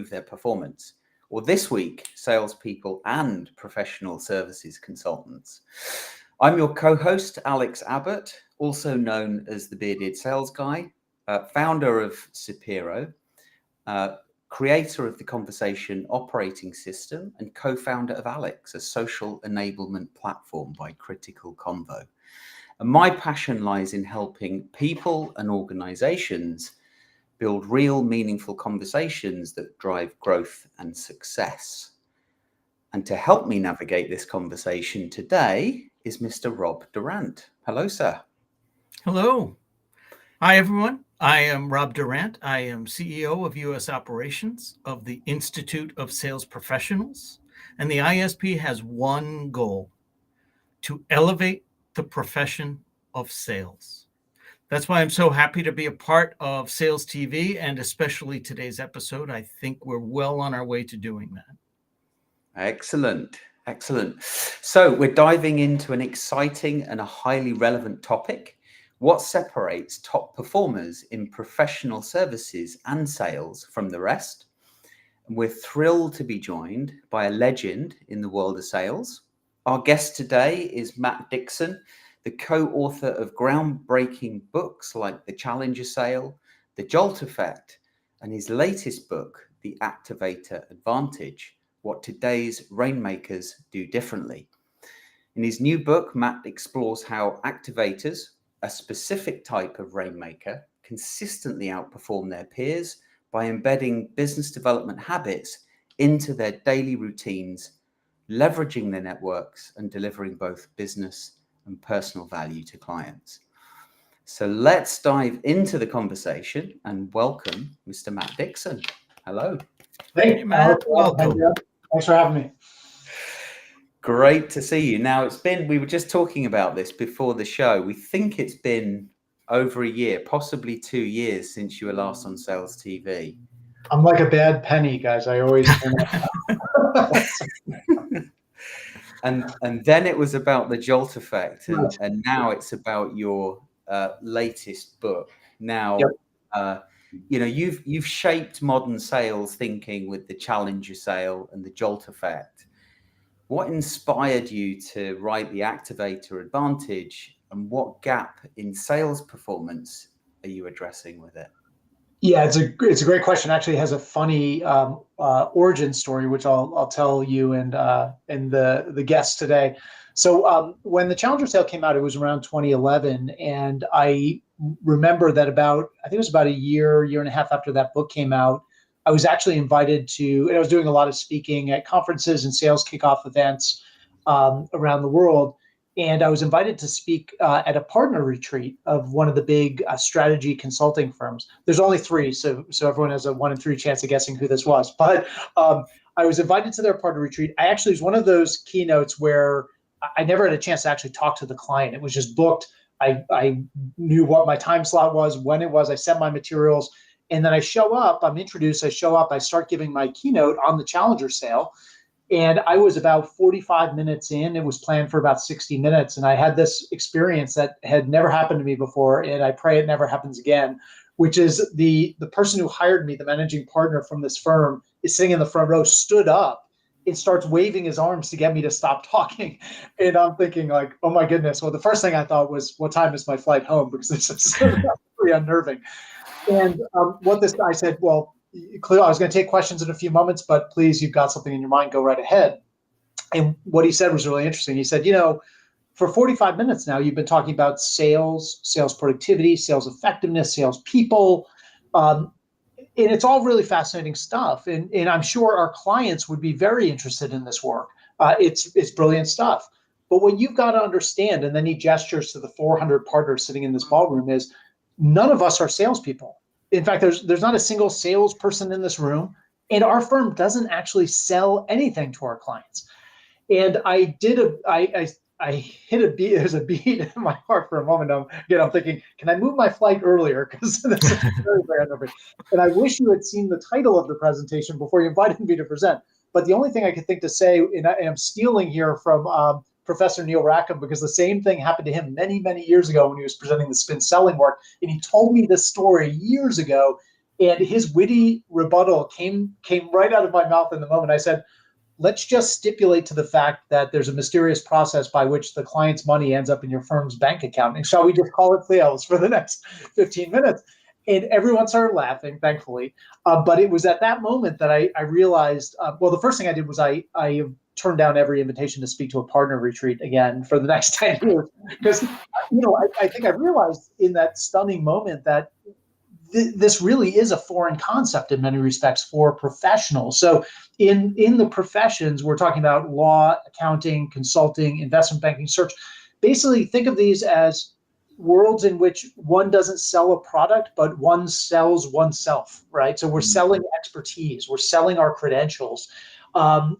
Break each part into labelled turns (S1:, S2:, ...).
S1: improve their performance. Or this week, salespeople and professional services consultants. I'm your co-host, Alex Abbott, also known as the Bearded Sales Guy, founder of Sapiro, creator of the Conversation Operating System, and co-founder of Alex, a social enablement platform by Critical Convo. And my passion lies in helping people and organizations build real, meaningful conversations that drive growth and success. And to help me navigate this conversation today is Mr. Rob Durant. Hello, sir.
S2: Hello. Hi, everyone. I am Rob Durant. I am CEO of U.S. Operations of the Institute of Sales Professionals. And the ISP has one goal: to elevate the profession of sales. That's why I'm so happy to be a part of Sales TV, and especially today's episode. I think we're well on our way to doing that.
S1: Excellent. Excellent. So we're diving into an exciting and a highly relevant topic: what separates top performers in professional services and sales from the rest. And we're thrilled to be joined by a legend in the world of sales. Our guest today is Matt Dixon, the co-author of groundbreaking books like The Challenger Sale, The Jolt Effect, and his latest book, The Activator Advantage: What Today's Rainmakers Do Differently. In his new book, Matt explores how activators, a specific type of rainmaker, consistently outperform their peers by embedding business development habits into their daily routines, leveraging their networks, and delivering both business and personal value to clients. So let's dive into the conversation and welcome Mr. Matt Dixon. Hello.
S3: Hey,
S2: Matt, welcome.
S3: Thanks for having me.
S1: Great to see you. Now, we were just talking about this before the show. We think it's been over a year, possibly 2 years since you were last on Sales TV.
S3: I'm like a bad penny, guys. I always
S1: And then it was about the Jolt Effect, and now it's about your latest book. Now,
S3: Yep.
S1: You've shaped modern sales thinking with the Challenger Sale and the Jolt Effect. What inspired you to write the Activator Advantage, and what gap in sales performance are you addressing with it?
S3: Yeah, it's a great question. Actually, it has a funny origin story, which I'll tell you and the guests today. So when the Challenger Sale came out, it was around 2011, and I remember that I think it was about a year and a half after that book came out, I was actually invited to, and I was doing a lot of speaking at conferences and sales kickoff events around the world. And I was invited to speak at a partner retreat of one of the big strategy consulting firms. There's only 3, so everyone has a 1 in 3 chance of guessing who this was. But I was invited to their partner retreat. I actually was one of those keynotes where I never had a chance to actually talk to the client. It was just booked. I knew what my time slot was, when it was. I sent my materials. And then I show up, I'm introduced, I show up, I start giving my keynote on the Challenger Sale. And I was about 45 minutes in. It was planned for about 60 minutes. And I had this experience that had never happened to me before. And I pray it never happens again, which is the person who hired me, the managing partner from this firm, is sitting in the front row, stood up and starts waving his arms to get me to stop talking. And I'm thinking like, oh my goodness. Well, the first thing I thought was, what time is my flight home? Because this is pretty unnerving. And I said, well, clearly I was going to take questions in a few moments, but please, you've got something in your mind, go right ahead. And what he said was really interesting. He said, for 45 minutes now, you've been talking about sales productivity, sales effectiveness, sales people. And it's all really fascinating stuff. And I'm sure our clients would be very interested in this work. It's brilliant stuff. But what you've got to understand, and then he gestures to the 400 partners sitting in this ballroom, is none of us are salespeople. In fact, there's not a single salesperson in this room, and our firm doesn't actually sell anything to our clients. And I hit a beat. There's a beat in my heart for a moment. I'm thinking, can I move my flight earlier? Because this is very, very unnerving. And I wish you had seen the title of the presentation before you invited me to present. But the only thing I could think to say, and I'm stealing here from Professor Neil Rackham, because the same thing happened to him many, many years ago when he was presenting the spin selling work. And he told me this story years ago. And his witty rebuttal came right out of my mouth in the moment. I said, let's just stipulate to the fact that there's a mysterious process by which the client's money ends up in your firm's bank account. And shall we just call it sales for the next 15 minutes? And everyone started laughing, thankfully. But it was at that moment that I realized, well, the first thing I did was I turned down every invitation to speak to a partner retreat again for the next 10 years. Because, I think I realized in that stunning moment that this really is a foreign concept in many respects for professionals. So in the professions, we're talking about law, accounting, consulting, investment banking, search. Basically, think of these as worlds in which one doesn't sell a product, but one sells oneself, right? So we're selling expertise, we're selling our credentials. And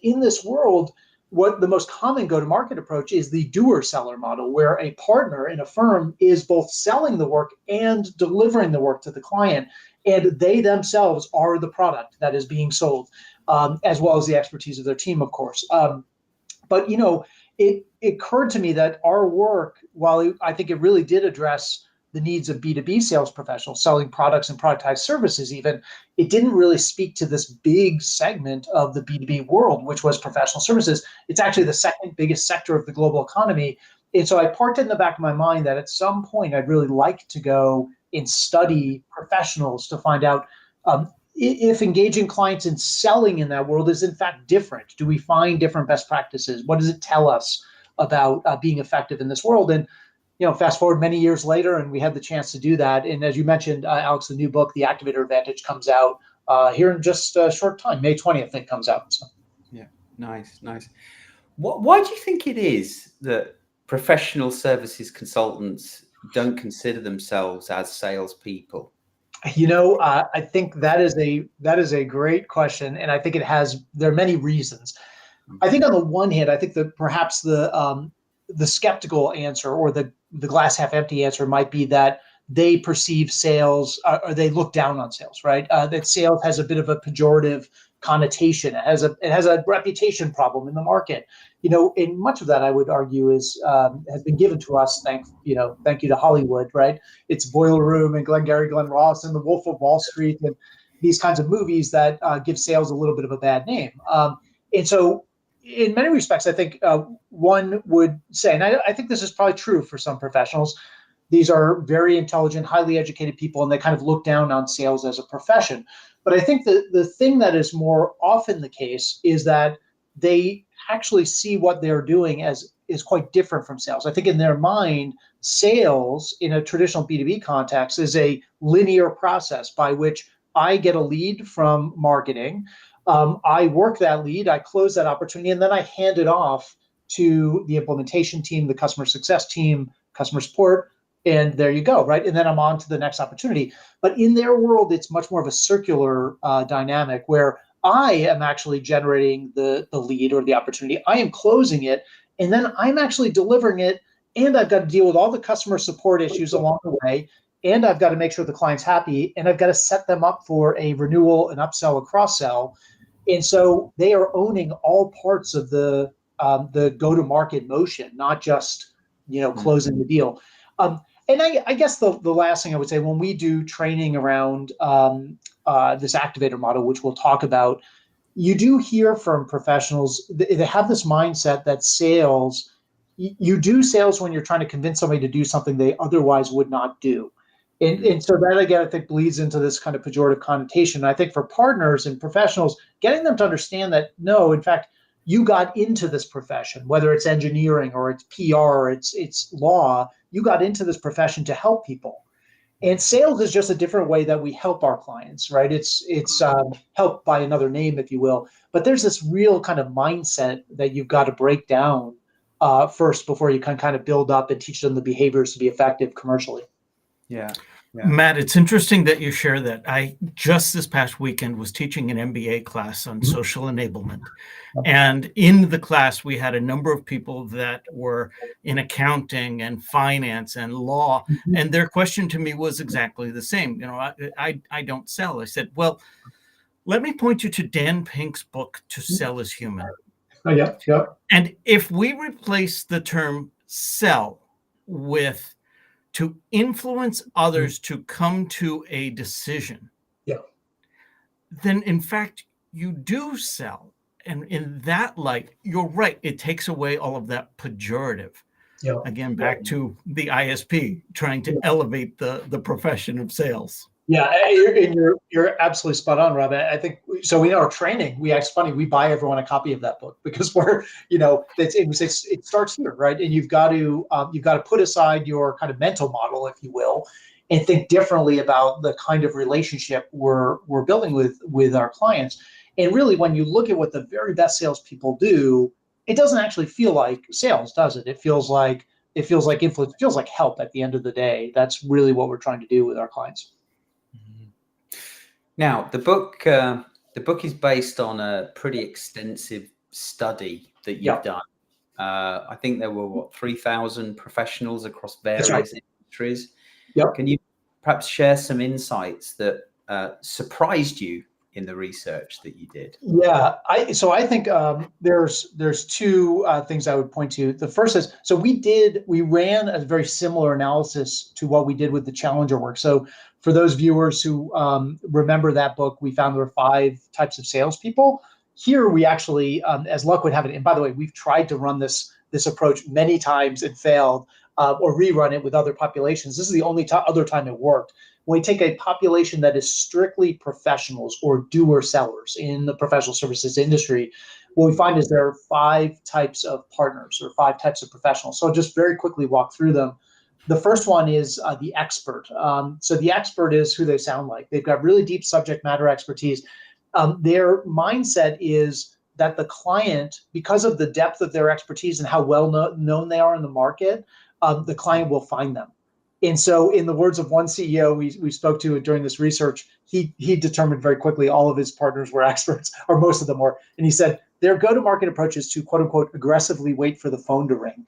S3: in this world, what the most common go-to-market approach is the doer-seller model, where a partner in a firm is both selling the work and delivering the work to the client, and they themselves are the product that is being sold, as well as the expertise of their team, of course. But it occurred to me that our work, while I think it really did address the needs of B2B sales professionals selling products and productized services, even, it didn't really speak to this big segment of the B2B world, which was professional services. It's actually the second biggest sector of the global economy. And so I parked it in the back of my mind that at some point I'd really like to go and study professionals to find out if engaging clients in selling in that world is in fact different. Do we find different best practices? What does it tell us about being effective in this world? And fast forward many years later, and we had the chance to do that. And as you mentioned, Alex, the new book, The Activator Advantage, comes out here in just a short time. May 20th, it comes out. So.
S1: Yeah, nice. Why do you think it is that professional services consultants don't consider themselves as salespeople?
S3: I think that is a great question, and I think there are many reasons. I think on the one hand, I think that perhaps the skeptical answer or the glass half empty answer might be that they perceive sales or they look down on sales, right? That sales has a bit of a pejorative connotation. It has a reputation problem in the market. And much of that, I would argue, has been given to us thank you to Hollywood, right? It's Boiler Room and Glengarry Glen Ross and The Wolf of Wall Street and these kinds of movies that give sales a little bit of a bad name. And so in many respects, I think one would say, and I think this is probably true for some professionals, these are very intelligent, highly educated people, and they kind of look down on sales as a profession. But I think the thing that is more often the case is that they actually see what they're doing as is quite different from sales. I think in their mind, sales in a traditional B2B context is a linear process by which I get a lead from marketing. I work that lead, I close that opportunity, and then I hand it off to the implementation team, the customer success team, customer support, and there you go, right? And then I'm on to the next opportunity. But in their world, it's much more of a circular dynamic where I am actually generating the lead or the opportunity. I am closing it, and then I'm actually delivering it, and I've got to deal with all the customer support issues along the way, and I've got to make sure the client's happy, and I've got to set them up for a renewal, an upsell, a cross-sell. And so they are owning all parts of the go-to-market motion, not just closing the deal. And I guess the last thing I would say, when we do training around this activator model, which we'll talk about, you do hear from professionals, they have this mindset that sales, you do sales when you're trying to convince somebody to do something they otherwise would not do. And so that, again, I think bleeds into this kind of pejorative connotation. I think for partners and professionals, getting them to understand that, no, in fact, you got into this profession, whether it's engineering or it's PR or it's law, you got into this profession to help people. And sales is just a different way that we help our clients, right? It's help by another name, if you will. But there's this real kind of mindset that you've got to break down first before you can kind of build up and teach them the behaviors to be effective commercially.
S1: Yeah.
S2: Matt, it's interesting that you share that. I just this past weekend was teaching an MBA class on social enablement. And in the class, we had a number of people that were in accounting and finance and law. And their question to me was exactly the same. I don't sell. I said, well, let me point you to Dan Pink's book, To Sell is Human.
S3: Yeah.
S2: And if we replace the term sell with to influence others to come to a decision,
S3: Yeah.
S2: then in fact you do sell. And in that light, you're right. It takes away all of that pejorative.
S3: Yeah.
S2: Again, back to the ISP trying to elevate the profession of sales.
S3: Yeah, and you're absolutely spot on, Rob. I think so. In our training, it's funny, we buy everyone a copy of that book because it starts here, right? And you've got to put aside your kind of mental model, if you will, and think differently about the kind of relationship we're building with our clients. And really, when you look at what the very best salespeople do, it doesn't actually feel like sales, does it? It feels like influence, it feels like help at the end of the day. That's really what we're trying to do with our clients.
S1: Now, the book is based on a pretty extensive study that you've done. I think there were 3,000 professionals across various industries.
S3: Yep.
S1: Can you perhaps share some insights that surprised you in the research that you did?
S3: Yeah, I think there's two things I would point to. The first is, we ran a very similar analysis to what we did with the Challenger work. So for those viewers who remember that book, we found there were 5 types of salespeople. Here we actually, as luck would have it, and by the way, we've tried to run this approach many times and failed, or rerun it with other populations. This is the only other time it worked. When we take a population that is strictly professionals or doer sellers in the professional services industry, what we find is there are 5 types of partners or 5 types of professionals. So I'll just very quickly walk through them. The first one is the expert. So the expert is who they sound like. They've got really deep subject matter expertise. Their mindset is that the client, because of the depth of their expertise and how well known they are in the market, the client will find them. And so in the words of one CEO we spoke to during this research, he determined very quickly all of his partners were experts, or most of them were. And he said their go-to-market approach is to, quote unquote, aggressively wait for the phone to ring.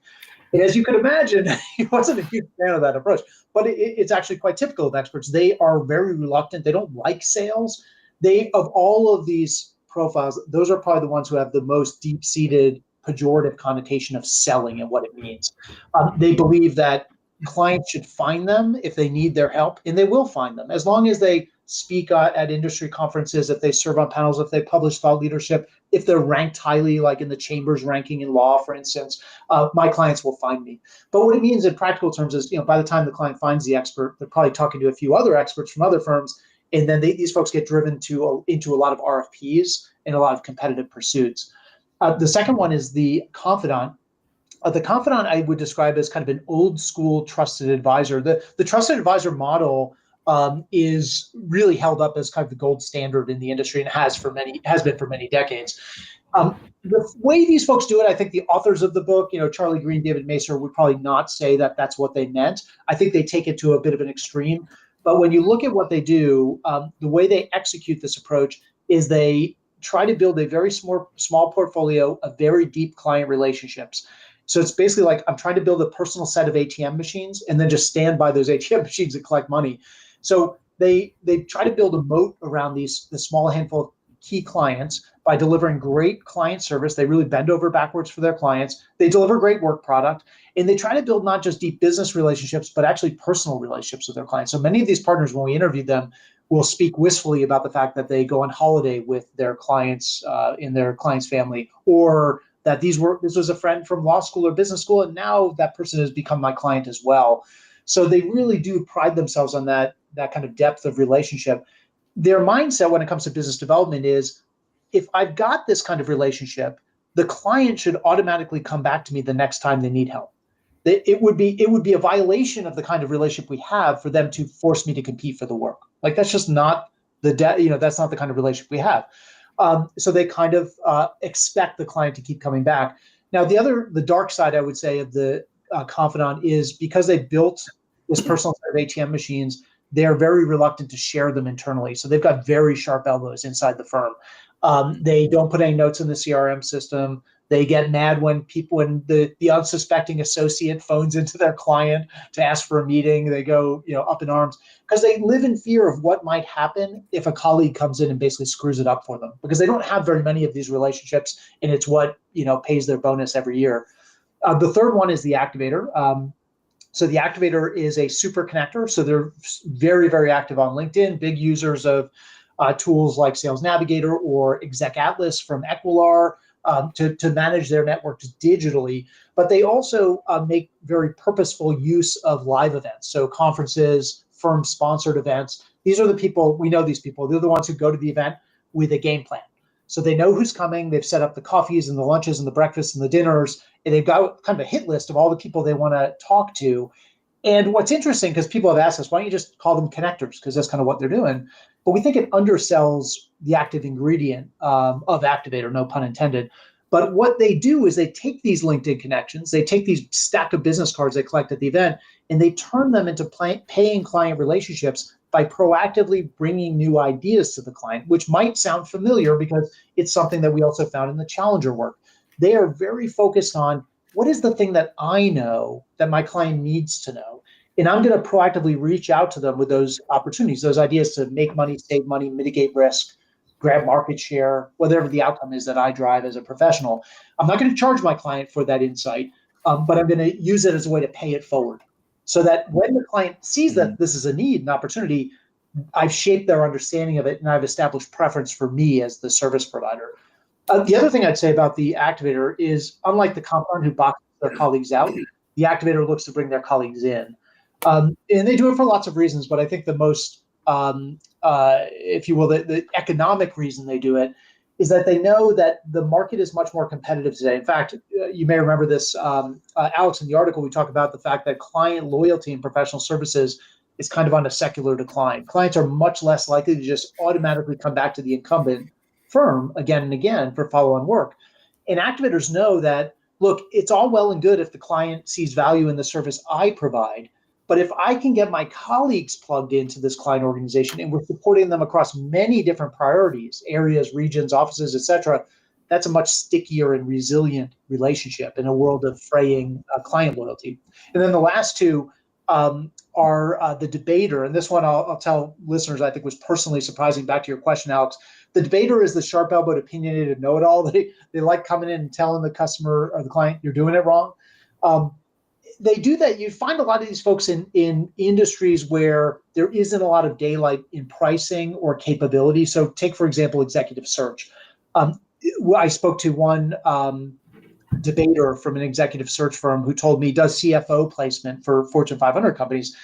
S3: And as you could imagine, he wasn't a huge fan of that approach, but it's actually quite typical of experts. They are very reluctant. They don't like sales. Of all of these profiles, those are probably the ones who have the most deep-seated pejorative connotation of selling and what it means. They believe that clients should find them if they need their help, and they will find them as long as they speak at industry conferences, if they serve on panels, if they publish thought leadership, if they're ranked highly, like in the Chambers ranking in law, for instance. My clients will find me. But what it means in practical terms is, by the time the client finds the expert, they're probably talking to a few other experts from other firms, and then these folks get driven into a lot of RFPs and a lot of competitive pursuits. The second one is the confidant. The confidant I would describe as kind of an old school trusted advisor. The trusted advisor model is really held up as kind of the gold standard in the industry, and has been for many decades. The way these folks do it, I think the authors of the book, Charlie Green, David Macer, would probably not say that that's what they meant. I think they take it to a bit of an extreme. But when you look at what they do, the way they execute this approach is they try to build a very small portfolio of very deep client relationships. So it's basically like, I'm trying to build a personal set of ATM machines and then just stand by those ATM machines and collect money. So they try to build a moat around the small handful of key clients by delivering great client service. They really bend over backwards for their clients. They deliver great work product, and they try to build not just deep business relationships, but actually personal relationships with their clients. So many of these partners, when we interviewed them, will speak wistfully about the fact that they go on holiday with their clients in their client's family, or that this was a friend from law school or business school, and now that person has become my client as well. So they really do pride themselves on that kind of depth of relationship. Their mindset when it comes to business development is, if I've got this kind of relationship, the client should automatically come back to me the next time they need help. It would be a violation of the kind of relationship we have for them to force me to compete for the work. Like, that's just not that's not the kind of relationship we have. So they kind of expect the client to keep coming back. Now, the dark side, I would say, of the confidant is, because they built this personal set of ATM machines, they're very reluctant to share them internally. So they've got very sharp elbows inside the firm. They don't put any notes in the CRM system. They get mad when the unsuspecting associate phones into their client to ask for a meeting. They go, up in arms, because they live in fear of what might happen if a colleague comes in and basically screws it up for them, because they don't have very many of these relationships, and it's what pays their bonus every year. The third one is the activator. So the Activator is a super connector. So they're very, very active on LinkedIn, big users of tools like Sales Navigator or Exec Atlas from Equilar to manage their networks digitally. But they also make very purposeful use of live events. So conferences, firm-sponsored events. These are the people, we know these people. They're the ones who go to the event with a game plan. So they know who's coming. They've set up the coffees and the lunches and the breakfasts and the dinners. And they've got kind of a hit list of all the people they want to talk to. And what's interesting, because people have asked us, why don't you just call them connectors? Because that's kind of what they're doing. But we think it undersells the active ingredient of Activator, no pun intended. But what they do is they take these LinkedIn connections, they take these stack of business cards they collect at the event, and they turn them into paying client relationships by proactively bringing new ideas to the client, which might sound familiar because it's something that we also found in the challenger work. They are very focused on what is the thing that I know that my client needs to know? And I'm going to proactively reach out to them with those opportunities, those ideas to make money, save money, mitigate risk, grab market share, whatever the outcome is that I drive as a professional. I'm not going to charge my client for that insight, but I'm going to use it as a way to pay it forward so that when the client sees that this is a need, an opportunity, I've shaped their understanding of it and I've established preference for me as the service provider. The other thing I'd say about the Activator is, unlike the compound who boxes their colleagues out, the Activator looks to bring their colleagues in. And they do it for lots of reasons, but I think the most, if you will, the economic reason they do it is that they know that the market is much more competitive today. In fact, you may remember this, Alex, in the article, we talk about the fact that client loyalty in professional services is kind of on a secular decline. Clients are much less likely to just automatically come back to the incumbent firm again and again for follow-on work. And activators know that, look, it's all well and good if the client sees value in the service I provide, but if I can get my colleagues plugged into this client organization and we're supporting them across many different priorities, areas, regions, offices, et cetera, that's a much stickier and resilient relationship in a world of fraying client loyalty. And then the last two are the debater. And this one I'll tell listeners I think was personally surprising. Back to your question, Alex. The debater is the sharp-elbowed, opinionated know-it-all. They like coming in and telling the customer or the client, you're doing it wrong. They do that. You find a lot of these folks in industries where there isn't a lot of daylight in pricing or capability. So take, for example, executive search. I spoke to one debater from an executive search firm who told me does CFO placement for Fortune 500 companies.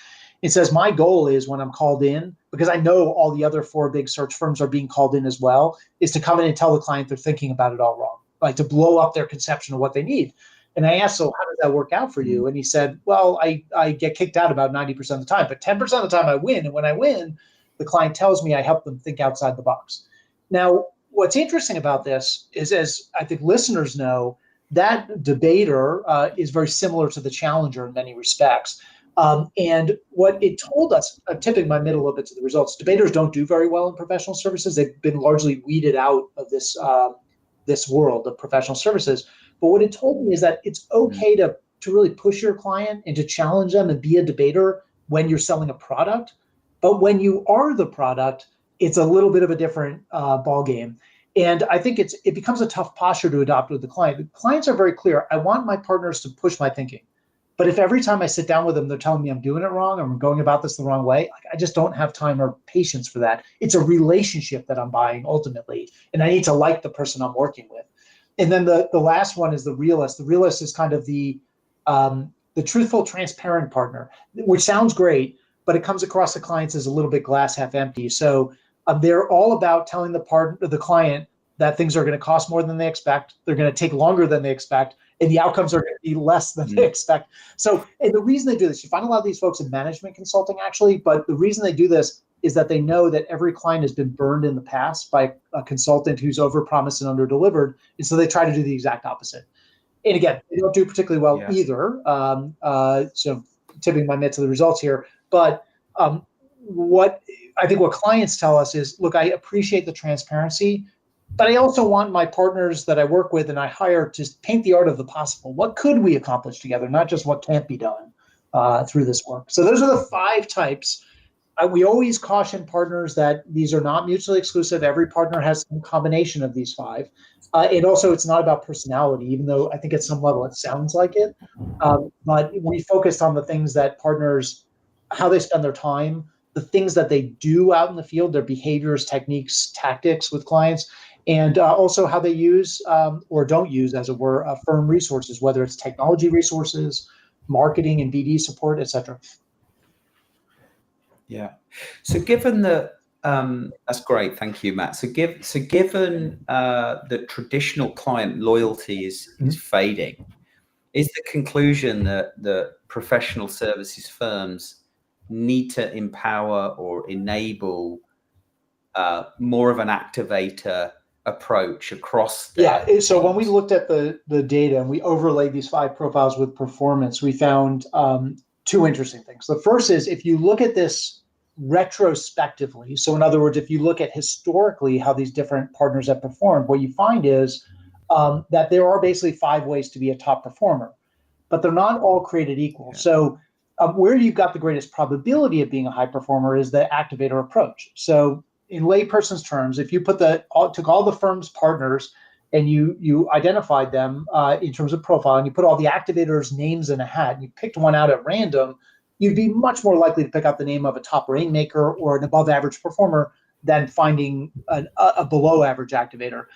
S3: It says, my goal is when I'm called in, because I know all the other 4 big search firms are being called in as well, is to come in and tell the client they're thinking about it all wrong, like to blow up their conception of what they need. And I asked, so how does that work out for you? And he said, well, I get kicked out about 90% of the time, but 10% of the time I win. And when I win, the client tells me I help them think outside the box. Now, what's interesting about this is, as I think listeners know, that debater is very similar to the challenger in many respects. And what it told us, I'm tipping my middle a bit to the results, debaters don't do very well in professional services. They've been largely weeded out of this world of professional services. But what it told me is that it's okay to really push your client and to challenge them and be a debater when you're selling a product. But when you are the product, it's a little bit of a different ball game. And I think it becomes a tough posture to adopt with the client. The clients are very clear. I want my partners to push my thinking. But if every time I sit down with them, they're telling me I'm doing it wrong or I'm going about this the wrong way, I just don't have time or patience for that. It's a relationship that I'm buying ultimately, and I need to like the person I'm working with. And then the last one is the realist. The realist is kind of the truthful, transparent partner, which sounds great, but it comes across the clients as a little bit glass half empty. So they're all about telling the client that things are going to cost more than they expect. They're going to take longer than they expect, and the outcomes are going to be less than they expect. So, and the reason they do this, you find a lot of these folks in management consulting actually, but the reason they do this is that they know that every client has been burned in the past by a consultant who's overpromised and underdelivered, and so they try to do the exact opposite. And again, they don't do particularly well either. So tipping my mitt to the results here, but what clients tell us is, look, I appreciate the transparency, but I also want my partners that I work with and I hire to paint the art of the possible. What could we accomplish together, not just what can't be done through this work? So those are the 5 types We always caution partners that these are not mutually exclusive. Every partner has some combination of these five. And also, it's not about personality, even though I think at some level it sounds like it. But we focused on the things that partners, how they spend their time, the things that they do out in the field, their behaviors, techniques, tactics with clients, and also how they use or don't use, as it were, firm resources, whether it's technology resources, marketing and BD support, et cetera.
S1: Yeah. So given that, that's great. Thank you, Matt. So given the traditional client loyalty is fading, is the conclusion that the professional services firms need to empower or enable more of an activator approach across their
S3: So when we
S1: teams?
S3: looked at the data and we overlaid these five profiles with performance, we found two interesting things. The first is, if you look at this retrospectively, so in other words, if you look at historically how these different partners have performed, what you find is that there are basically five ways to be a top performer, but they're not all created equal.
S1: Yeah.
S3: So where you've got the greatest probability of being a high performer is the activator approach. So in layperson's terms, if you took all the firm's partners and you identified them in terms of profile, and you put all the activators' names in a hat, and you picked one out at random, you'd be much more likely to pick out the name of a top Rainmaker or an above average performer than finding a below average activator.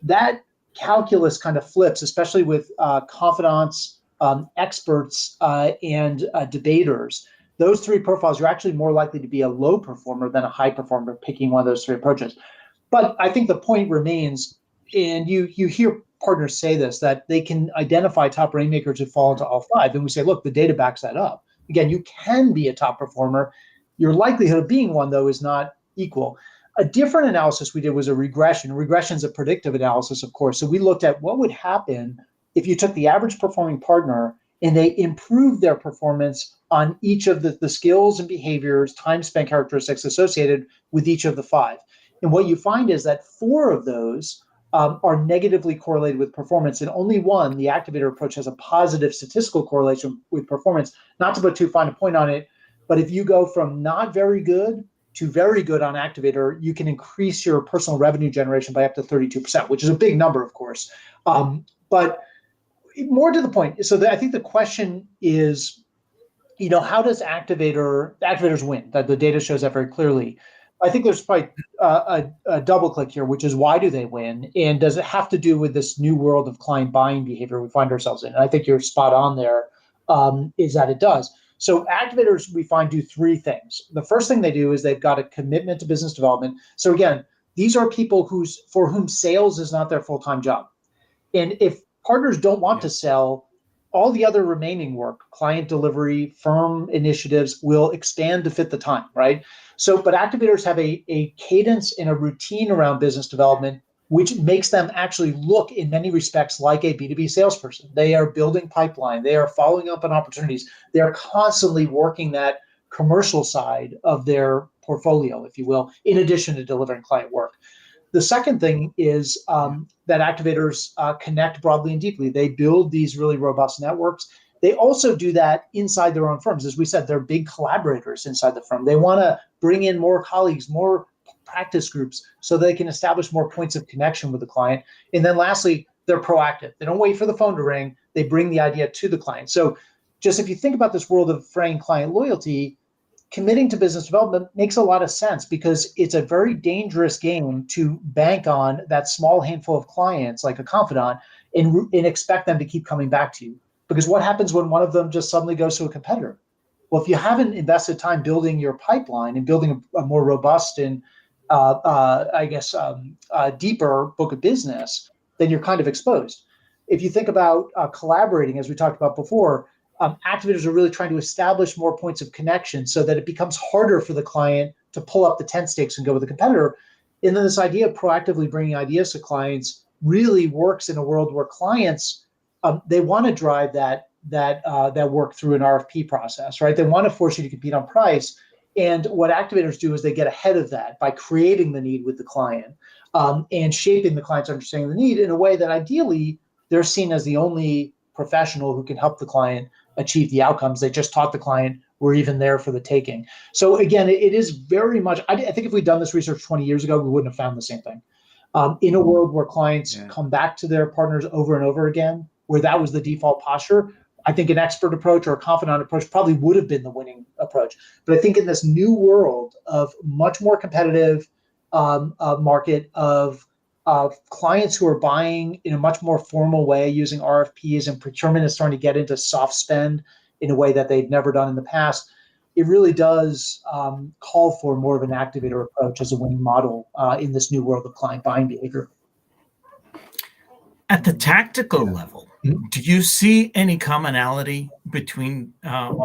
S3: That calculus kind of flips, especially with confidants, experts, and debaters. Those three profiles, you're actually more likely to be a low performer than a high performer picking one of those three approaches. But I think the point remains, and you hear partners say this, that they can identify top Rainmakers who fall into all five. And we say, look, the data backs that up. Again, you can be a top performer. Your likelihood of being one, though, is not equal. A different analysis we did was a regression. Regression is a predictive analysis, of course. So we looked at what would happen if you took the average performing partner and they improved their performance on each of the skills and behaviors, time spent characteristics associated with each of the five. And what you find is that four of those are negatively correlated with performance, and only one, the activator approach, has a positive statistical correlation with performance. Not to put too fine a point on it, but if you go from not very good to very good on activator, you can increase your personal revenue generation by up to 32%, which is a big number, of course. But more to the point, so I think the question is, how does activators win? That the data shows that very clearly. I think there's probably a double click here, which is, why do they win? And does it have to do with this new world of client buying behavior we find ourselves in? And I think you're spot on there, is that it does. So activators, we find, do three things. The first thing they do is they've got a commitment to business development. So again, these are people for whom sales is not their full-time job. And if partners don't want to sell, all the other remaining work, client delivery, firm initiatives, will expand to fit the time, right? So, but activators have a cadence and a routine around business development, which makes them actually look in many respects like a B2B salesperson. They are building pipeline. They are following up on opportunities. They are constantly working that commercial side of their portfolio, if you will, in addition to delivering client work. The second thing is that activators connect broadly and deeply. They build these really robust networks. They also do that inside their own firms. As we said, they're big collaborators inside the firm. They want to bring in more colleagues, more practice groups, so they can establish more points of connection with the client. And then lastly, they're proactive. They don't wait for the phone to ring. They bring the idea to the client. So just if you think about this world of fraying client loyalty, committing to business development makes a lot of sense, because it's a very dangerous game to bank on that small handful of clients like a confidant and expect them to keep coming back to you. Because what happens when one of them just suddenly goes to a competitor? Well, if you haven't invested time building your pipeline and building a more robust and deeper book of business, then you're kind of exposed. If you think about collaborating, as we talked about before, activators are really trying to establish more points of connection so that it becomes harder for the client to pull up the tent stakes and go with a competitor. And then this idea of proactively bringing ideas to clients really works in a world where clients, they want to drive that work through an RFP process, right? They want to force you to compete on price. And what activators do is they get ahead of that by creating the need with the client and shaping the client's understanding of the need in a way that ideally they're seen as the only professional who can help the client achieve the outcomes. They just taught the client we're even there for the taking. So again, it is very much, I think if we'd done this research 20 years ago, we wouldn't have found the same thing. In a world where clients come back to their partners over and over again, where that was the default posture, I think an expert approach or a confidant approach probably would have been the winning approach. But I think in this new world of much more competitive market of clients who are buying in a much more formal way using RFPs, and procurement is starting to get into soft spend in a way that they've never done in the past, it really does call for more of an activator approach as a winning model in this new world of client buying behavior.
S2: At the tactical level, do you see any commonality between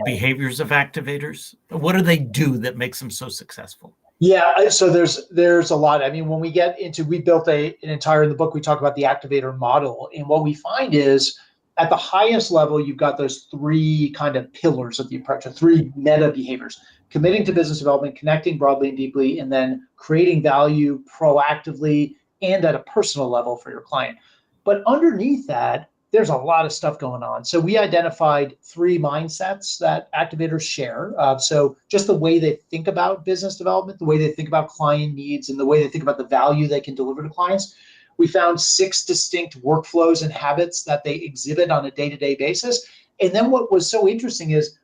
S2: behaviors of activators? What do they do that makes them so successful?
S3: Yeah, so there's a lot. I mean, when we get into, we built in the book, we talk about the activator model. And what we find is at the highest level, you've got those three kind of pillars of the approach, the three meta behaviors: committing to business development, connecting broadly and deeply, and then creating value proactively and at a personal level for your client. But underneath that, there's a lot of stuff going on. So we identified three mindsets that activators share. So just the way they think about business development, the way they think about client needs, and the way they think about the value they can deliver to clients. We found 6 distinct workflows and habits that they exhibit on a day-to-day basis. And then what was so interesting is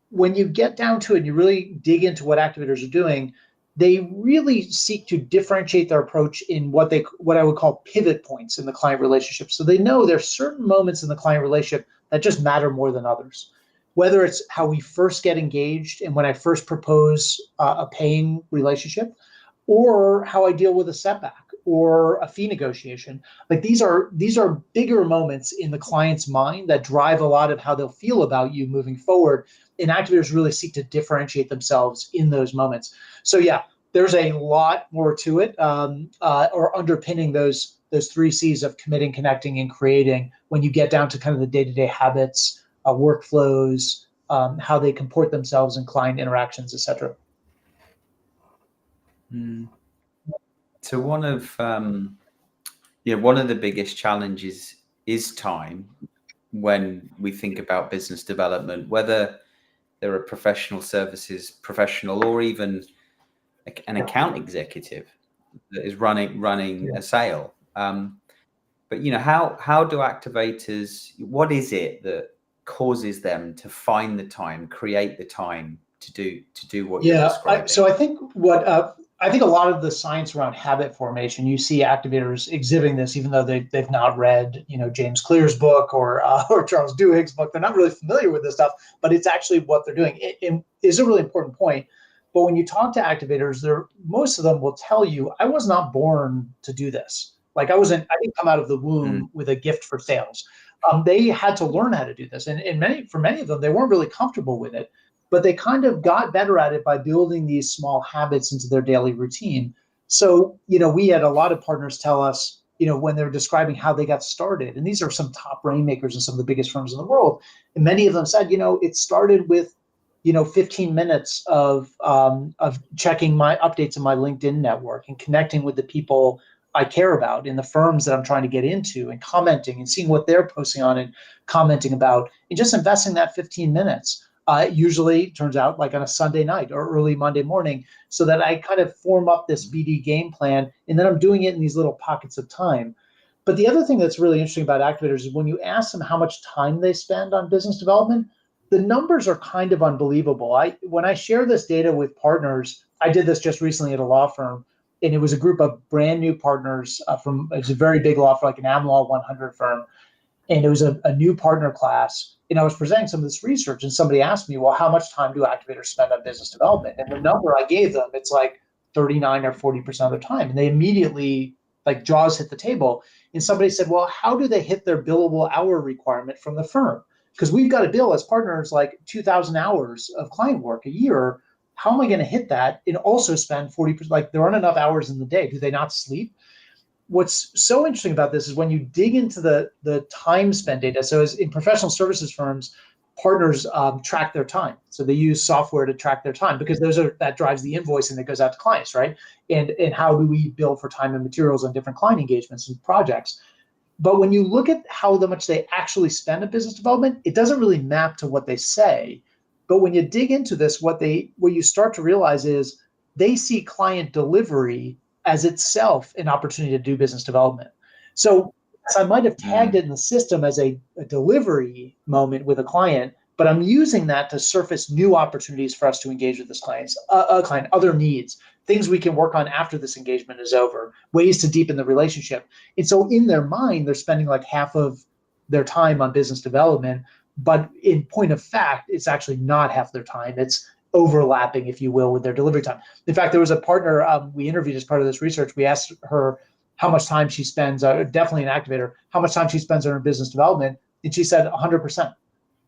S3: when you get down to it and you really dig into what activators are doing, they really seek to differentiate their approach in what I would call pivot points in the client relationship. So they know there's certain moments in the client relationship that just matter more than others. Whether it's how we first get engaged and when I first propose a paying relationship, or how I deal with a setback or a fee negotiation. Like these are bigger moments in the client's mind that drive a lot of how they'll feel about you moving forward. And activators really seek to differentiate themselves in those moments. So yeah, there's a lot more to it, or underpinning those 3 C's of committing, connecting, and creating when you get down to kind of the day-to-day habits, workflows, how they comport themselves in client interactions, et cetera.
S1: So one of the biggest challenges is time when we think about business development, whether they're a professional services professional or even an account executive that is running a sale. But how do activators? What is it that causes them to find the time, create the time to do what you're describing?
S3: So I think I think a lot of the science around habit formation, you see activators exhibiting this, even though they've not read, James Clear's book or Charles Duhigg's book. They're not really familiar with this stuff, but it's actually what they're doing. It is a really important point. But when you talk to activators, most of them will tell you, I was not born to do this. Like I didn't come out of the womb with a gift for sales. They had to learn how to do this. And for many of them, they weren't really comfortable with it. But they kind of got better at it by building these small habits into their daily routine. So, we had a lot of partners tell us, when they're describing how they got started, and these are some top Rainmakers and some of the biggest firms in the world. And many of them said, it started with, 15 minutes of checking my updates in my LinkedIn network and connecting with the people I care about in the firms that I'm trying to get into and commenting and seeing what they're posting on and commenting about and just investing that 15 minutes. Usually turns out like on a Sunday night or early Monday morning, so that I kind of form up this BD game plan, and then I'm doing it in these little pockets of time. But the other thing that's really interesting about activators is when you ask them how much time they spend on business development, the numbers are kind of unbelievable. When I share this data with partners, I did this just recently at a law firm, and it was a group of brand new partners it's a very big law firm, like an AmLaw 100 firm. And it was a new partner class. And I was presenting some of this research, and somebody asked me, well, how much time do activators spend on business development? And the number I gave them, it's like 39 or 40% of their time. And they immediately, like jaws hit the table. And somebody said, well, how do they hit their billable hour requirement from the firm? Because we've got to bill as partners like 2,000 hours of client work a year. How am I going to hit that and also spend 40%? Like there aren't enough hours in the day. Do they not sleep? What's so interesting about this is when you dig into the time spent data. So as in professional services firms, partners track their time. So they use software to track their time because that drives the invoicing that goes out to clients, right? And how do we bill for time and materials on different client engagements and projects? But when you look at how much they actually spend on business development, it doesn't really map to what they say. But when you dig into this, what you start to realize is they see client delivery as itself an opportunity to do business development. So I might have tagged it in the system as a delivery moment with a client, but I'm using that to surface new opportunities for us to engage with this client, other needs, things we can work on after this engagement is over, ways to deepen the relationship. And so in their mind, they're spending like half of their time on business development, but in point of fact, it's actually not half their time. It's overlapping, if you will, with their delivery time. In fact, there was a partner we interviewed as part of this research. We asked her how much time she spends, definitely an activator, how much time she spends on her business development. And she said 100%,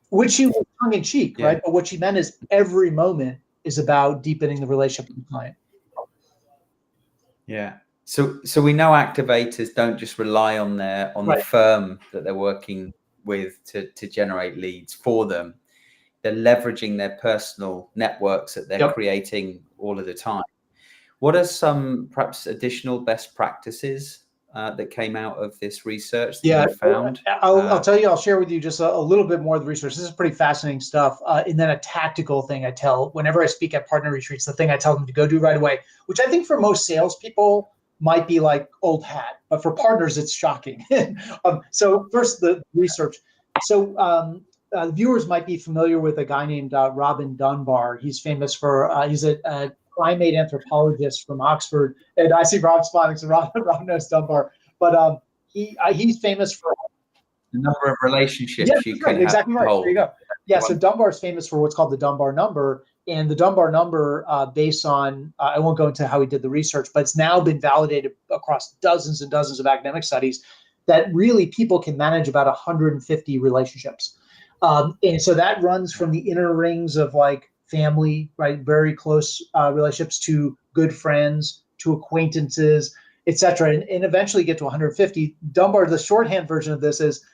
S3: which she was tongue in cheek, right? But what she meant is every moment is about deepening the relationship with the client.
S1: Yeah. So we know activators don't just rely on the firm that they're working with to generate leads for them. They're leveraging their personal networks that they're creating all of the time. What are some perhaps additional best practices that came out of this research that you found?
S3: I'll tell you, I'll share with you just a little bit more of the research. This is pretty fascinating stuff. And then a tactical thing I tell whenever I speak at partner retreats, the thing I tell them to go do right away, which I think for most salespeople might be like old hat, but for partners, it's shocking. So first, the research. So viewers might be familiar with a guy named Robin Dunbar. He's famous for, he's a primate anthropologist from Oxford. And I see Rob smiling, so Rob knows Dunbar. But he's famous for
S1: the number of relationships you can
S3: exactly right.
S1: hold.
S3: There you go. Yeah, so Dunbar is famous for what's called the Dunbar number. And the Dunbar number, based on, I won't go into how he did the research, but it's now been validated across dozens and dozens of academic studies that really people can manage about 150 relationships. And so that runs from the inner rings of like family, right, very close relationships, to good friends, to acquaintances, etc., and eventually get to 150. Dunbar, the shorthand version of this is,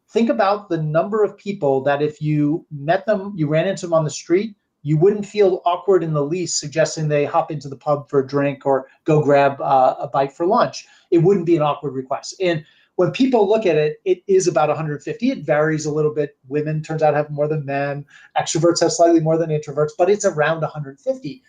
S3: think about the number of people that if you met them, you ran into them on the street, you wouldn't feel awkward in the least suggesting they hop into the pub for a drink or go grab a bite for lunch. It wouldn't be an awkward request. And when people look at it, it is about 150. It varies a little bit. Women, turns out, have more than men. Extroverts have slightly more than introverts, but it's around 150.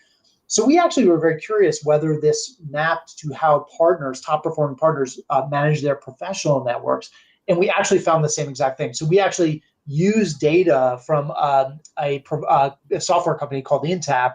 S3: So we actually were very curious whether this mapped to how partners, top performing partners, manage their professional networks. And we actually found the same exact thing. So we actually used data from a software company called Intap,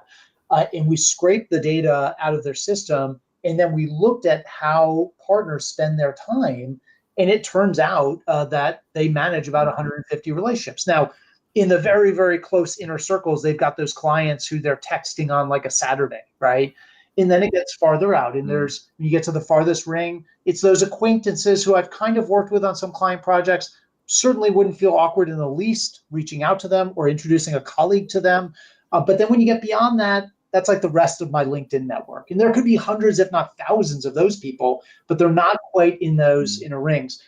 S3: and we scraped the data out of their system. And then we looked at how partners spend their time. And it turns out that they manage about 150 relationships. Now, in the very, very close inner circles, they've got those clients who they're texting on like a Saturday, right? And then it gets farther out. And when you get to the farthest ring, it's those acquaintances who I've kind of worked with on some client projects, certainly wouldn't feel awkward in the least reaching out to them or introducing a colleague to them. But then when you get beyond that, that's like the rest of my LinkedIn network. And there could be hundreds, if not thousands of those people, but they're not quite in those inner rings.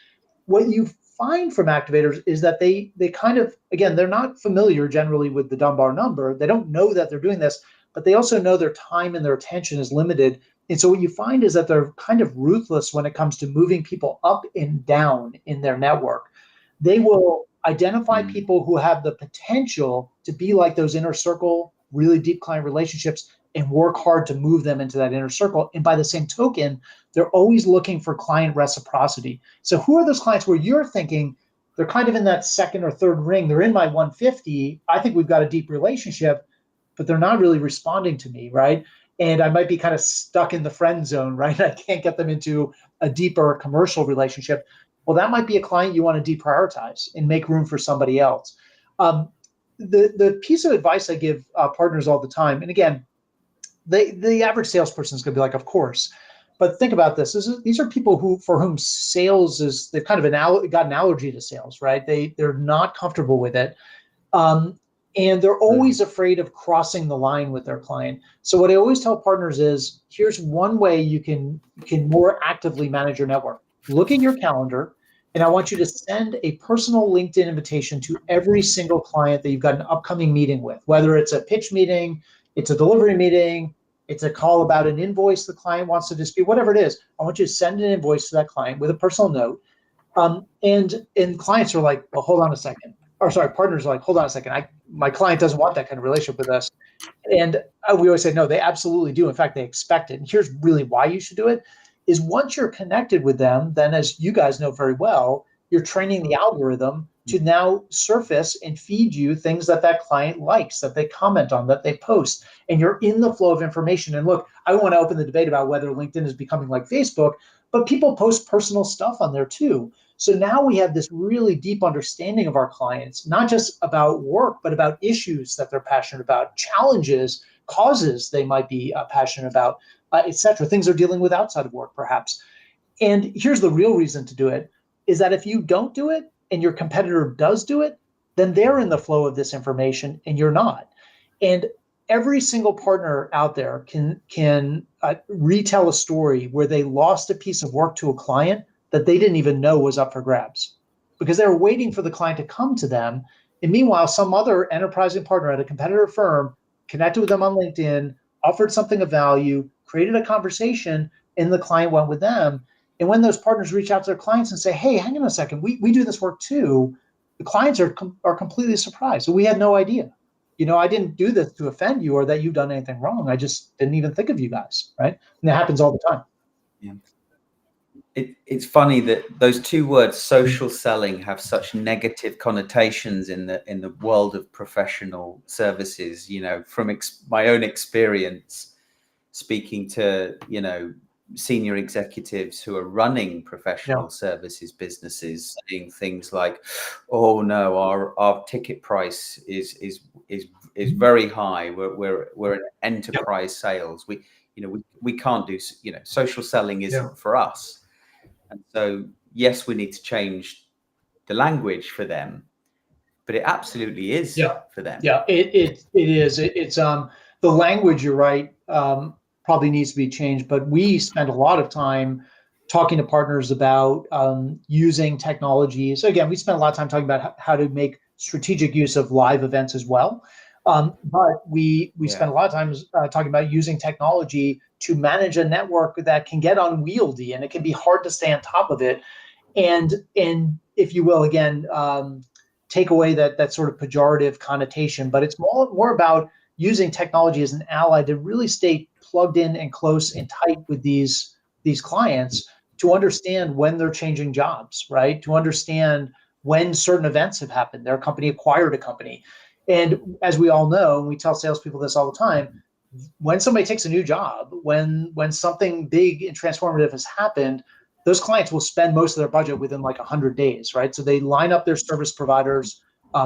S3: What you find from activators is that they kind of, again, they're not familiar generally with the Dunbar number. They don't know that they're doing this, but they also know their time and their attention is limited. And so what you find is that they're kind of ruthless when it comes to moving people up and down in their network. They will identify people who have the potential to be like those inner circle, really deep client relationships, and work hard to move them into that inner circle. And by the same token, they're always looking for client reciprocity. So who are those clients where you're thinking they're kind of in that second or third ring? They're in my 150. I think we've got a deep relationship, but they're not really responding to me, right? And I might be kind of stuck in the friend zone, right? I can't get them into a deeper commercial relationship. Well, that might be a client you want to deprioritize and make room for somebody else. The piece of advice I give partners all the time, and again, the average salesperson is going to be like, of course, but think about this. These are people for whom sales is, they've kind of got an allergy to sales, right? They're not comfortable with it. And they're always afraid of crossing the line with their client. So what I always tell partners is, here's one way you can more actively manage your network. Look at your calendar, and I want you to send a personal LinkedIn invitation to every single client that you've got an upcoming meeting with, whether it's a pitch meeting, it's a delivery meeting, it's a call about an invoice the client wants to dispute, whatever it is. I want you to send an invoice to that client with a personal note. And clients are like, well, hold on a second. Or sorry, partners are like, hold on a second. My client doesn't want that kind of relationship with us. And we always say, no, they absolutely do. In fact, they expect it. And here's really why you should do it is once you're connected with them, then as you guys know very well, you're training the algorithm to now surface and feed you things that client likes, that they comment on, that they post. And you're in the flow of information. And look, I want to open the debate about whether LinkedIn is becoming like Facebook, but people post personal stuff on there too. So now we have this really deep understanding of our clients, not just about work, but about issues that they're passionate about, challenges, causes they might be passionate about, et cetera, things they're dealing with outside of work, perhaps. And here's the real reason to do it is that if you don't do it and your competitor does do it, then they're in the flow of this information and you're not. And every single partner out there can retell a story where they lost a piece of work to a client that they didn't even know was up for grabs because they were waiting for the client to come to them. And meanwhile, some other enterprising partner at a competitor firm connected with them on LinkedIn, offered something of value, created a conversation, and the client went with them. And when those partners reach out to their clients and say, hey, hang on a second, we do this work too, the clients are completely surprised. So we had no idea. I didn't do this to offend you or that you've done anything wrong. I just didn't even think of you guys, right? And that happens all the time.
S1: Yeah. It's funny that those two words, social selling, have such negative connotations in the world of professional services. From my own experience, speaking to senior executives who are running professional services businesses, saying things like, "Oh no, our ticket price is very high. We're an enterprise sales. We can't do social selling isn't for us." And so, yes, we need to change the language for them, but it absolutely is for them.
S3: Yeah, it is. It's the language, you're right, probably needs to be changed, but we spend a lot of time talking to partners about using technology. So again, we spend a lot of time talking about how to make strategic use of live events as well. But we spend a lot of time talking about using technology to manage a network that can get unwieldy and it can be hard to stay on top of it. And if you will, again, take away that sort of pejorative connotation, but it's more about using technology as an ally to really stay plugged in and close and tight with these clients to understand when they're changing jobs, right? To understand when certain events have happened. Their company acquired a company. And as we all know, and we tell salespeople this all the time, when somebody takes a new job, when something big and transformative has happened, those clients will spend most of their budget within like 100 days, right? So they line up their service providers,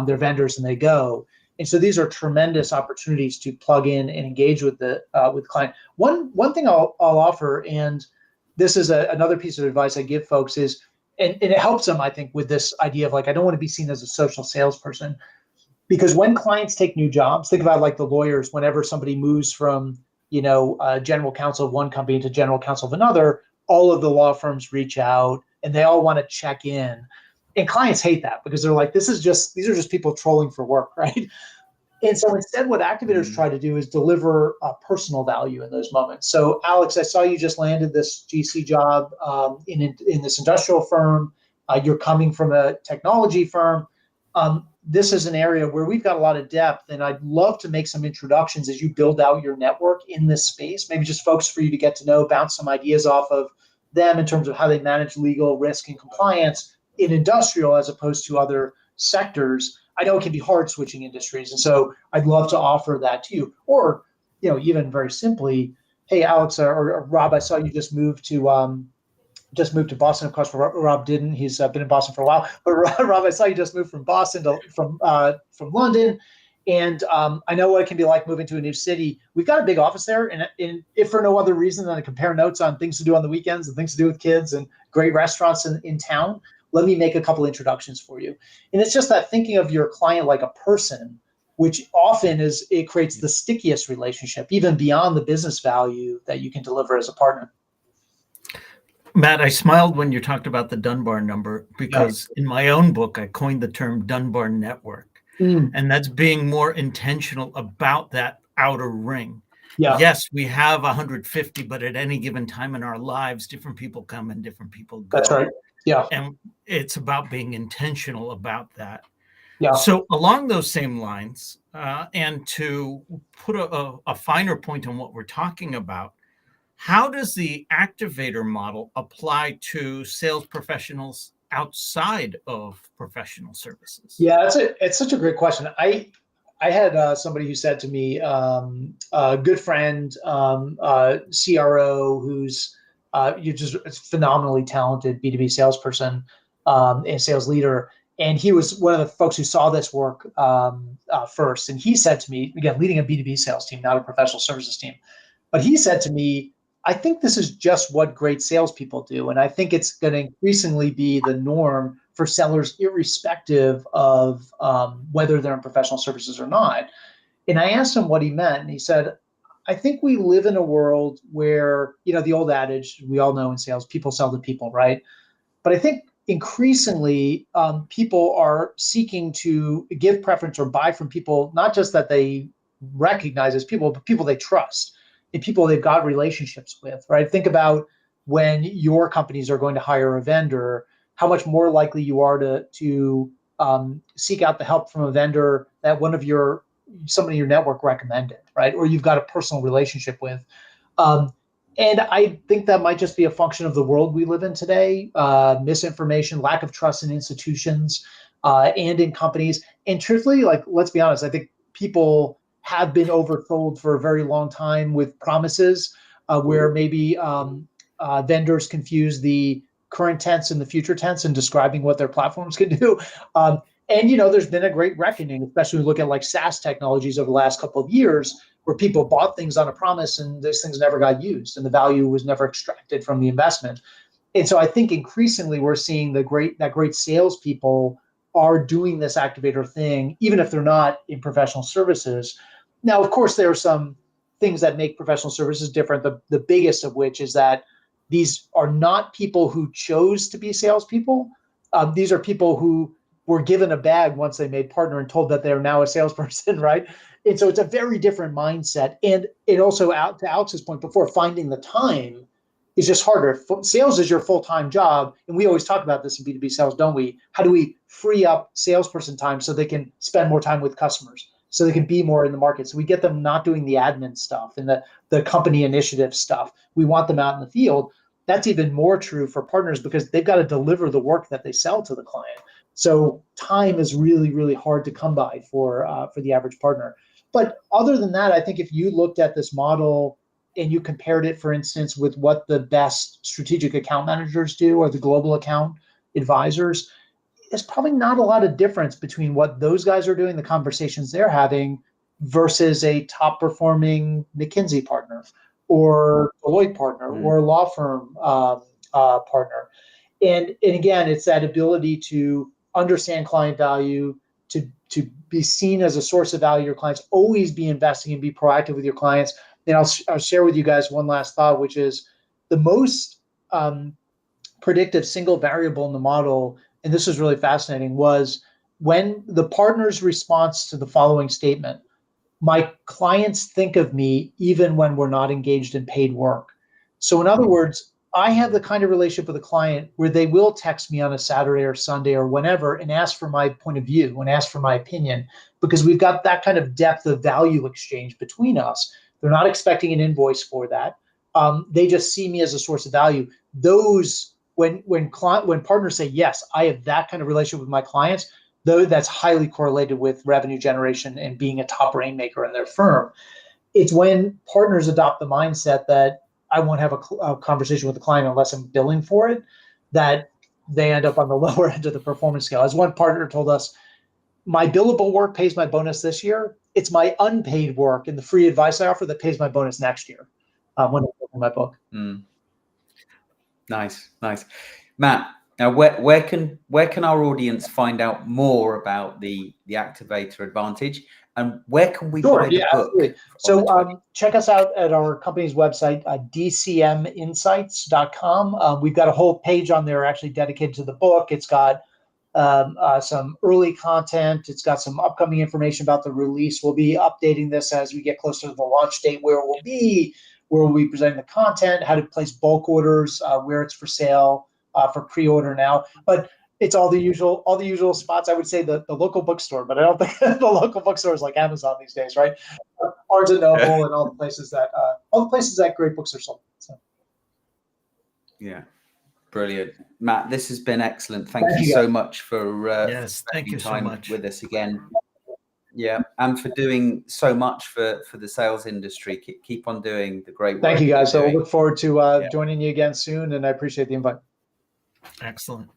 S3: their vendors, and they go. And so these are tremendous opportunities to plug in and engage with the client. One thing I'll offer, and this is another piece of advice I give folks is, and it helps them, I think, with this idea of like, I don't want to be seen as a social salesperson. Because when clients take new jobs, think about like the lawyers, whenever somebody moves from, general counsel of one company to general counsel of another, all of the law firms reach out and they all want to check in. And clients hate that because they're like, these are just people trolling for work, right? And so instead, what activators try to do is deliver personal value in those moments. So Alex, I saw you just landed this GC job in this industrial firm. You're coming from a technology firm. This is an area where we've got a lot of depth, and I'd love to make some introductions as you build out your network in this space, maybe just folks for you to get to know, bounce some ideas off of them in terms of how they manage legal risk and compliance in industrial as opposed to other sectors. I know it can be hard switching industries, and so I'd love to offer that to you. Or, even very simply, hey, Alex or Rob, I saw you just moved to Boston. Of course, Rob didn't. He's been in Boston for a while. But Rob, I saw you just moved from Boston from London, and I know what it can be like moving to a new city. We've got a big office there, and if for no other reason than to compare notes on things to do on the weekends and things to do with kids and great restaurants in town, let me make a couple introductions for you. And it's just that thinking of your client like a person, which often it creates the stickiest relationship, even beyond the business value that you can deliver as a partner.
S2: Matt, I smiled when you talked about the Dunbar number because in my own book, I coined the term Dunbar network. And that's being more intentional about that outer ring. Yeah. Yes, we have 150, but at any given time in our lives, different people come and different people go.
S3: That's right. Yeah.
S2: And it's about being intentional about that.
S3: Yeah.
S2: So along those same lines, and to put a finer point on what we're talking about, how does the activator model apply to sales professionals outside of professional services?
S3: Yeah, it's such a great question. I had somebody who said to me, a good friend, CRO, who's you're just a phenomenally talented B2B salesperson and sales leader. And he was one of the folks who saw this work first. And he said to me, again, leading a B2B sales team, not a professional services team, but he said to me, I think this is just what great salespeople do. And I think it's going to increasingly be the norm for sellers, irrespective of whether they're in professional services or not. And I asked him what he meant. And he said, I think we live in a world where, the old adage we all know in sales, people sell to people, right? But I think increasingly people are seeking to give preference or buy from people, not just that they recognize as people, but people they trust and people they've got relationships with, right? Think about when your companies are going to hire a vendor, how much more likely you are to seek out the help from a vendor that somebody in your network recommended, right? Or you've got a personal relationship with. And I think that might just be a function of the world we live in today, misinformation, lack of trust in institutions and in companies. And truthfully, let's be honest, I think people have been oversold for a very long time with promises where maybe vendors confuse the current tense and the future tense in describing what their platforms can do. And there's been a great reckoning, especially when we look at like SaaS technologies over the last couple of years, where people bought things on a promise and those things never got used and the value was never extracted from the investment. And so I think increasingly we're seeing that great salespeople are doing this activator thing, even if they're not in professional services. Now, of course, there are some things that make professional services different. The biggest of which is that these are not people who chose to be salespeople. These are people who were given a bag once they made partner and told that they're now a salesperson, right? And so it's a very different mindset. And it also, to Alex's point before, finding the time is just harder. Sales is your full-time job. And we always talk about this in B2B sales, don't we? How do we free up salesperson time so they can spend more time with customers, so they can be more in the market? So we get them not doing the admin stuff and the company initiative stuff. We want them out in the field. That's even more true for partners because they've got to deliver the work that they sell to the client. So time is really, really hard to come by for the average partner. But other than that, I think if you looked at this model and you compared it, for instance, with what the best strategic account managers do or the global account advisors, there's probably not a lot of difference between what those guys are doing, the conversations they're having, versus a top performing McKinsey partner or Deloitte partner or law firm partner. And again, it's that ability to understand client value, to be seen as a source of value to your clients, always be investing and be proactive with your clients. And I'll share with you guys one last thought, which is the most predictive single variable in the model, and this is really fascinating, was when the partner's response to the following statement: my clients think of me even when we're not engaged in paid work. So in other words, I have the kind of relationship with a client where they will text me on a Saturday or Sunday or whenever and ask for my point of view and ask for my opinion, because we've got that kind of depth of value exchange between us. They're not expecting an invoice for that. They just see me as a source of value. Those, when partners say, yes, I have that kind of relationship with my clients, though that's highly correlated with revenue generation and being a top rainmaker in their firm. It's when partners adopt the mindset that I won't have a conversation with the client unless I'm billing for it, that they end up on the lower end of the performance scale. As one partner told us, my billable work pays my bonus this year. It's my unpaid work and the free advice I offer that pays my bonus next year when I open my book.
S1: Nice. Matt, now where can our audience find out more about the Activator Advantage, and where can we buy the book?
S3: Absolutely. So check us out at our company's website, dcminsights.com. We've got a whole page on there actually dedicated to the book. It's got some early content. It's got some upcoming information about the release. We'll be updating this as we get closer to the launch date, where we'll be presenting the content, how to place bulk orders, where it's for sale, for pre-order now. But it's all the usual spots. I would say the local bookstore, but I don't think the local bookstore is like Amazon these days, right? Barnes and Noble and all the places that great books are sold. So.
S1: Yeah, brilliant, Matt. This has been excellent. Thank you
S3: you
S1: so
S3: guys.
S1: much for
S2: Yes, thank you so
S1: time
S2: much
S1: with us again. Yeah, and for doing so much for the sales industry. Keep on doing the great work.
S3: Thank you, guys. So we'll look forward to
S1: Yeah.
S3: joining you again soon, and I appreciate the invite.
S2: Excellent.